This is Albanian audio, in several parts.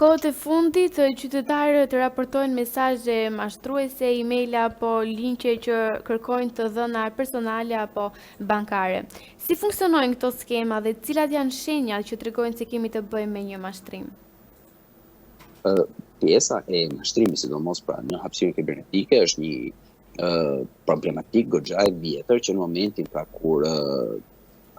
Kohët e fundit, qytetarët raportojnë mesazhe mashtruese, emaila apo linqe që kërkojnë të dhëna personale apo bankare. Si funksionojnë këto skema dhe cilat janë shenjat që tregojnë se kemi të bëjmë me një mashtrim? Pjesa e mashtrimit, sidomos pra në hapësirën kibernetike, është një problematik goxha e vjetër që në momentin pra kur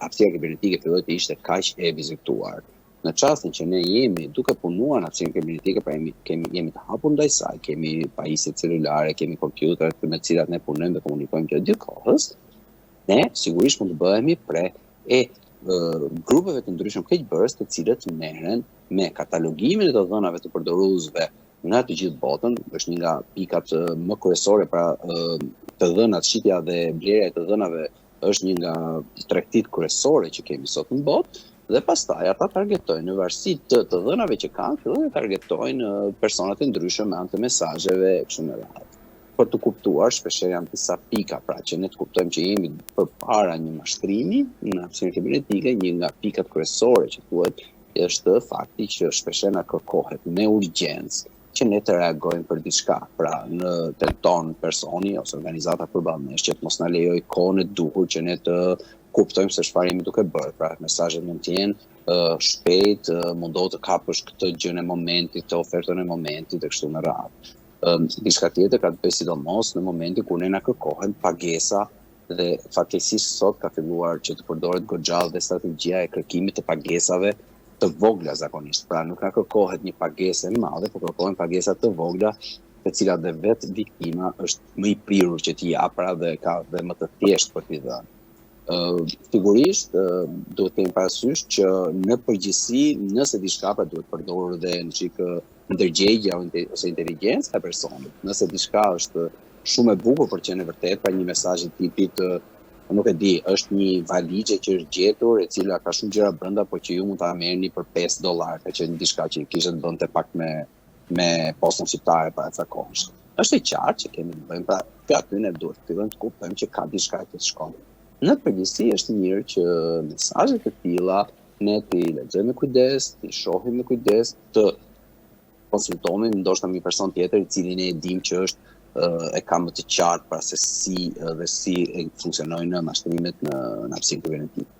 hapësira kibernetike filloi të ishte kaq e vizituar. Në çastin që ne jemi duke punuar në hapësirën kibernetike, pra jemi të hapur ndaj saj, kemi pajisjet celulare, kemi kompjuterat me të cilat ne punojmë dhe komunikojmë gjatë gjithë kohës, ne sigurisht mund të bëhemi pre e grupeve të ndryshëm keqbërës të cilët merren me katalogimin e të dhënave të përdoruesve në të gjithë botën. Është një nga pikat më kryesore, pra të dhënat, shitja dhe blerja e të dhënave është një nga tregtitë kryesore që kemi sot në botë, dhe pastaj ata targetojnë në varësi të dhënave që kanë, fillojnë të targetojnë personat e ndryshëm me anë të mesazheve kështu me radhë. Për të kuptuar, shpeshherë janë disa pika, pra që ne të kuptojmë që jemi përpara një mashtrimi në hapësirën kibernetike. Një nga pikat kryesore që thuhet është fakti që shpeshherë na kërkohet me urgjencë që ne të reagojmë për diçka, pra në tenton personi ose organizata përballë nesh që të mos na lejoj kohën e duhur që ne të kuptojmë se çfarë jemi duke bërë. Pra mesazhet mund të jenë shpejt, mundohu të kapësh këtë gjën e momentit, të ofertën e momentit e kështu me radhë. Diçka tjetër ka të bëjë sidomos në momentin kur ne na kërkohen pagesa dhe fatkeqësisht sot ka filluar që të përdoret goxha dhe strategjia e kërkimit të pagesave të vogla zakonisht. Pra nuk na kërkohet një pagesë e madhe, por kërkohen pagesa të vogla, të cilat dhe vetë viktima është më i prirur që t'i jap, pra dhe ka dhe më të thjeshtë për t'i dhënë. Sigurisht duhet të kemi parasysh që në përgjithësi, nëse diçka pra duhet përdorur dhe në çik ndërgjegja ose inteligjenca e personit. Nëse diçka është shumë e bukur për të qenë e vërtetë, pra një mesazh i tipit nuk e di, është një valixhe që është gjetur e cila ka shumë gjëra brenda, por që ju mund ta merrni për $5, ka qenë diçka që kishte të bënte pak me postën shqiptare para ca kohësh. Është e qartë që kemi të bëjmë, pra aty ne duhet të fillojmë të kuptojmë që ka diçka që të shkon. Në përgjithësi është mirë që mesazhet e tilla ne t'i lexojmë me kujdes, t'i shohim me kujdes, të konsultohemi ndoshta me një person tjetër i cili ne e dimë që është e ka më të qartë pra se si funksionojnë mashtrimet në hapësirën kibernetike.